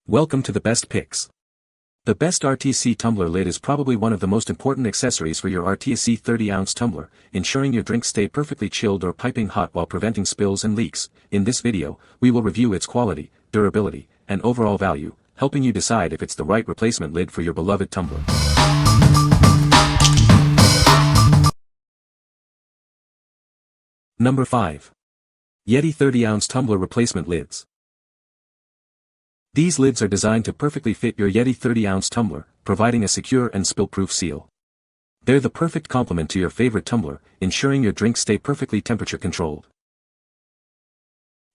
Welcome to the best picks. The best RTIC tumbler lid is probably one of the most important accessories for your RTIC 30-ounce tumbler, ensuring your drinks stay perfectly chilled or piping hot while preventing spills and leaks. In this video, we will review its quality, durability, and overall value, helping you decide if it's the right replacement lid for your beloved tumbler. Number 5. Yeti 30-ounce tumbler replacement lids. These lids are designed to perfectly fit your Yeti 30-ounce tumbler, providing a secure and spill-proof seal. They're the perfect complement to your favorite tumbler, ensuring your drinks stay perfectly temperature-controlled.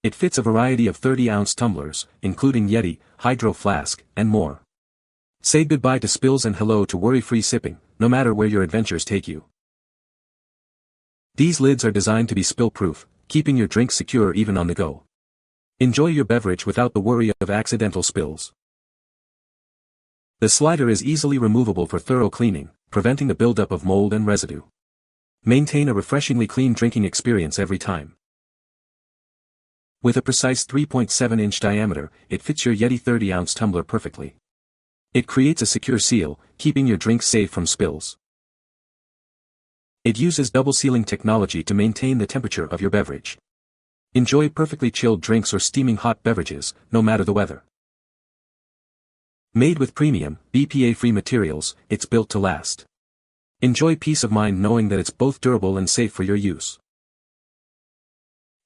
It fits a variety of 30-ounce tumblers, including Yeti, Hydro Flask, and more. Say goodbye to spills and hello to worry-free sipping, no matter where your adventures take you. These lids are designed to be spill-proof, keeping your drinks secure even on the go. Enjoy your beverage without the worry of accidental spills. The slider is easily removable for thorough cleaning, preventing the buildup of mold and residue. Maintain a refreshingly clean drinking experience every time. With a precise 3.7-inch diameter, it fits your Yeti 30-ounce tumbler perfectly. It creates a secure seal, keeping your drinks safe from spills. It uses double sealing technology to maintain the temperature of your beverage. Enjoy perfectly chilled drinks or steaming hot beverages, no matter the weather. Made with premium, BPA-free materials, it's built to last. Enjoy peace of mind knowing that it's both durable and safe for your use.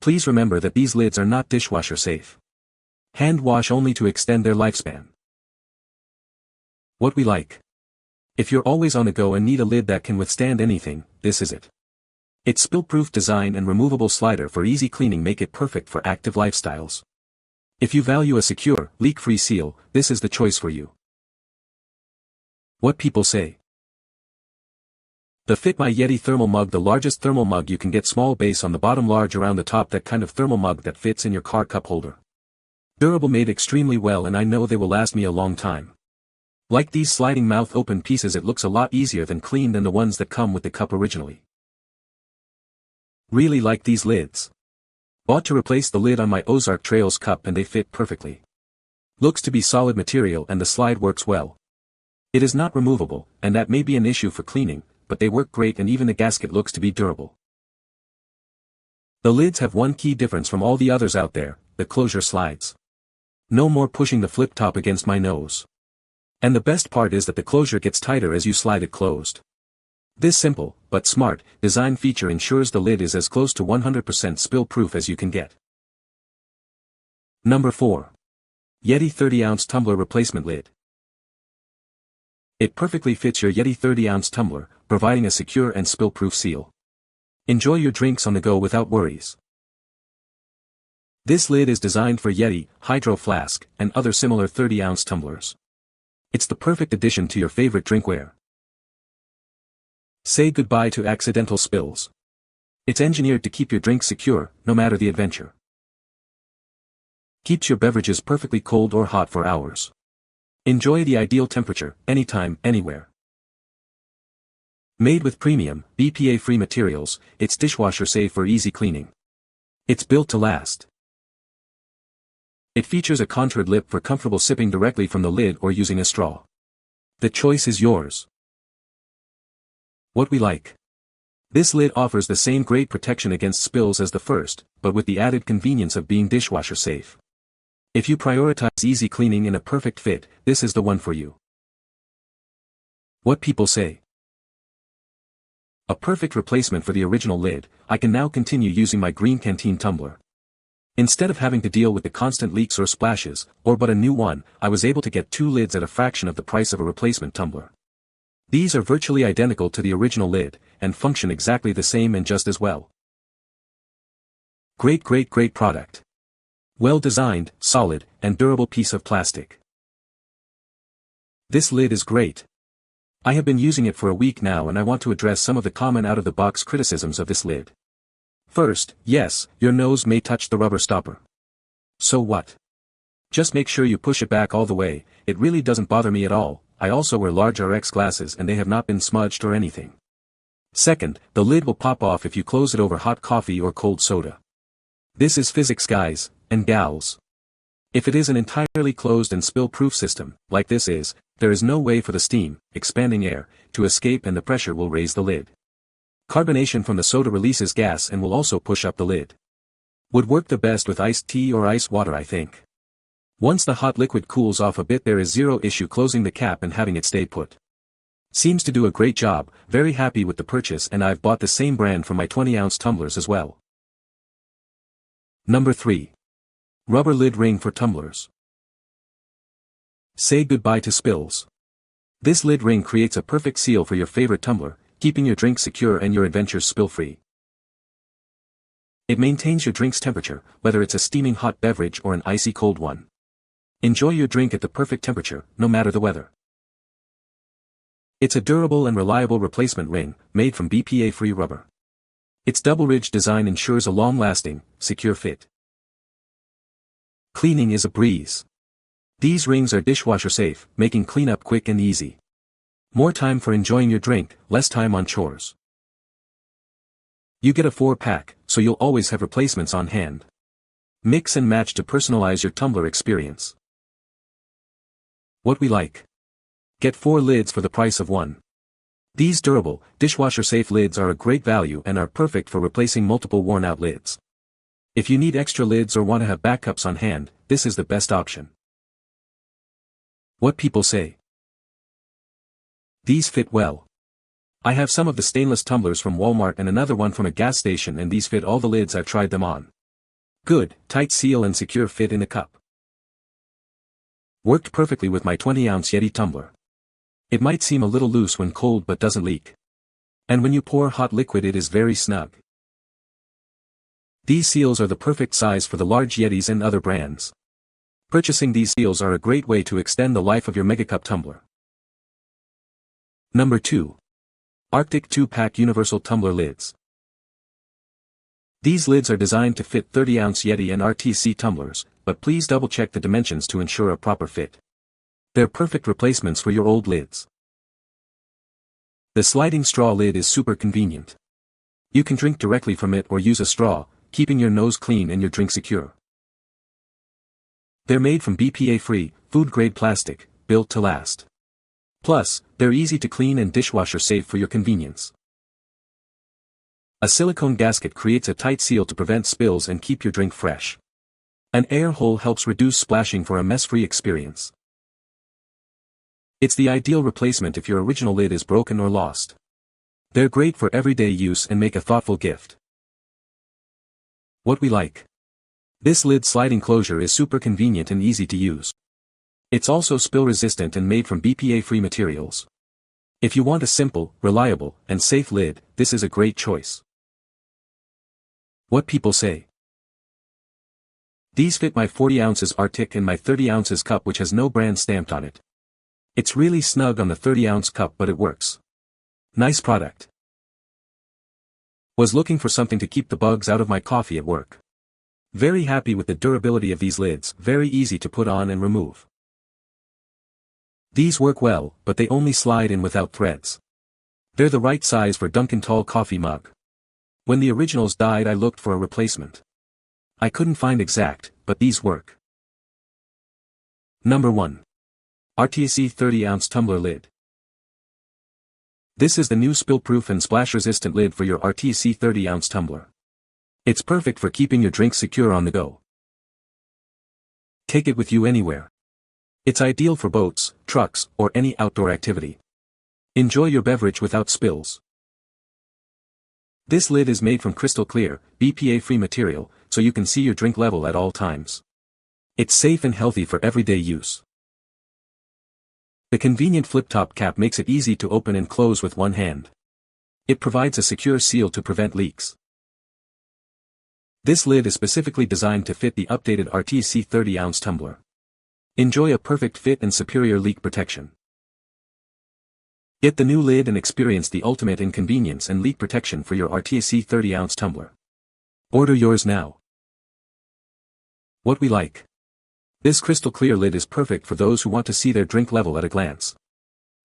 Please remember that these lids are not dishwasher safe. Hand wash only to extend their lifespan. What we like. If you're always on the go and need a lid that can withstand anything, this is it. Its spill-proof design and removable slider for easy cleaning make it perfect for active lifestyles. If you value a secure, leak-free seal, this is the choice for you. What people say. The Fit My Yeti thermal mug, the largest thermal mug you can get, small base on the bottom, large around the top, that kind of thermal mug that fits in your car cup holder. Durable, made extremely well, and I know they will last me a long time. Like these sliding mouth open pieces, it looks a lot easier than clean than the ones that come with the cup originally. Really like these lids. Bought to replace the lid on my Ozark Trails cup and they fit perfectly. Looks to be solid material and the slide works well. It is not removable, and that may be an issue for cleaning, but they work great, and even the gasket looks to be durable. The lids have one key difference from all the others out there: the closure slides. No more pushing the flip top against my nose. And the best part is that the closure gets tighter as you slide it closed. This simple, but smart, design feature ensures the lid is as close to 100% spill-proof as you can get. Number 4. Yeti 30-ounce tumbler replacement lid. It perfectly fits your Yeti 30-ounce tumbler, providing a secure and spill-proof seal. Enjoy your drinks on the go without worries. This lid is designed for Yeti, Hydro Flask, and other similar 30-ounce tumblers. It's the perfect addition to your favorite drinkware. Say goodbye to accidental spills. It's engineered to keep your drink secure, no matter the adventure. Keeps your beverages perfectly cold or hot for hours. Enjoy the ideal temperature, anytime, anywhere. Made with premium, BPA-free materials, it's dishwasher safe for easy cleaning. It's built to last. It features a contoured lip for comfortable sipping directly from the lid or using a straw. The choice is yours. What we like. This lid offers the same great protection against spills as the first, but with the added convenience of being dishwasher safe. If you prioritize easy cleaning and a perfect fit, this is the one for you. What people say. A perfect replacement for the original lid, I can now continue using my green canteen tumbler. Instead of having to deal with the constant leaks or splashes, or but a new one, I was able to get two lids at a fraction of the price of a replacement tumbler. These are virtually identical to the original lid, and function exactly the same and just as well. Great product. Well designed, solid, and durable piece of plastic. This lid is great. I have been using it for a week now, and I want to address some of the common out-of-the-box criticisms of this lid. First, yes, your nose may touch the rubber stopper. So what? Just make sure you push it back all the way. It really doesn't bother me at all. I also wear large RX glasses and they have not been smudged or anything. Second, the lid will pop off if you close it over hot coffee or cold soda. This is physics, guys and gals. If it is an entirely closed and spill-proof system, like this is, there is no way for the steam, expanding air, to escape and the pressure will raise the lid. Carbonation from the soda releases gas and will also push up the lid. Would work the best with iced tea or ice water, I think. Once the hot liquid cools off a bit, there is zero issue closing the cap and having it stay put. Seems to do a great job, very happy with the purchase, and I've bought the same brand for my 20-ounce tumblers as well. Number 3. Rubber lid ring for tumblers. Say goodbye to spills. This lid ring creates a perfect seal for your favorite tumbler, keeping your drink secure and your adventures spill-free. It maintains your drink's temperature, whether it's a steaming hot beverage or an icy cold one. Enjoy your drink at the perfect temperature, no matter the weather. It's a durable and reliable replacement ring, made from BPA-free rubber. Its double-ridge design ensures a long-lasting, secure fit. Cleaning is a breeze. These rings are dishwasher safe, making cleanup quick and easy. More time for enjoying your drink, less time on chores. You get a 4-pack, so you'll always have replacements on hand. Mix and match to personalize your tumbler experience. What we like. Get 4 lids for the price of 1. These durable, dishwasher-safe lids are a great value and are perfect for replacing multiple worn-out lids. If you need extra lids or want to have backups on hand, this is the best option. What people say. These fit well. I have some of the stainless tumblers from Walmart and another one from a gas station, and these fit all the lids I've tried them on. Good, tight seal and secure fit in the cup. Worked perfectly with my 20-ounce Yeti tumbler. It might seem a little loose when cold but doesn't leak. And when you pour hot liquid, it is very snug. These seals are the perfect size for the large Yetis and other brands. Purchasing these seals are a great way to extend the life of your megacup tumbler. Number 2. RTIC 2-pack Universal Tumbler Lids. These lids are designed to fit 30-ounce Yeti and RTIC tumblers, but please double-check the dimensions to ensure a proper fit. They're perfect replacements for your old lids. The sliding straw lid is super convenient. You can drink directly from it or use a straw, keeping your nose clean and your drink secure. They're made from BPA-free, food-grade plastic, built to last. Plus, they're easy to clean and dishwasher safe for your convenience. A silicone gasket creates a tight seal to prevent spills and keep your drink fresh. An air hole helps reduce splashing for a mess-free experience. It's the ideal replacement if your original lid is broken or lost. They're great for everyday use and make a thoughtful gift. What we like. This lid sliding closure is super convenient and easy to use. It's also spill-resistant and made from BPA-free materials. If you want a simple, reliable, and safe lid, this is a great choice. What people say. These fit my 40 ounces RTIC and my 30 ounces cup, which has no brand stamped on it. It's really snug on the 30-ounce cup, but it works. Nice product. Was looking for something to keep the bugs out of my coffee at work. Very happy with the durability of these lids, very easy to put on and remove. These work well, but they only slide in without threads. They're the right size for Dunkin' tall coffee mug. When the originals died, I looked for a replacement. I couldn't find exact, but these work. Number 1. RTIC 30-ounce Tumbler Lid. This is the new spill-proof and splash-resistant lid for your RTIC 30-ounce tumbler. It's perfect for keeping your drink secure on the go. Take it with you anywhere. It's ideal for boats, trucks, or any outdoor activity. Enjoy your beverage without spills. This lid is made from crystal clear, BPA-free material, so you can see your drink level at all times. It's safe and healthy for everyday use. The convenient flip-top cap makes it easy to open and close with one hand. It provides a secure seal to prevent leaks. This lid is specifically designed to fit the updated RTIC 30-ounce tumbler. Enjoy a perfect fit and superior leak protection. Get the new lid and experience the ultimate in convenience and leak protection for your RTIC 30-ounce tumbler. Order yours now. What we like. This crystal clear lid is perfect for those who want to see their drink level at a glance.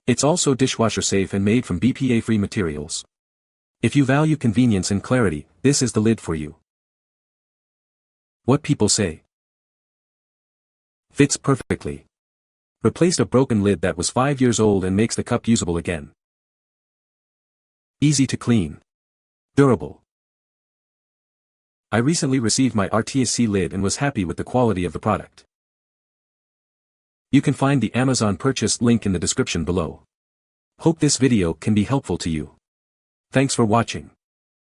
It's also dishwasher safe and made from BPA-free materials. If you value convenience and clarity, this is the lid for you. What people say. Fits perfectly. Replaced a broken lid that was 5 years old and makes the cup usable again. Easy to clean. Durable. I recently received my RTIC lid and was happy with the quality of the product. You can find the Amazon purchase link in the description below. Hope this video can be helpful to you. Thanks for watching.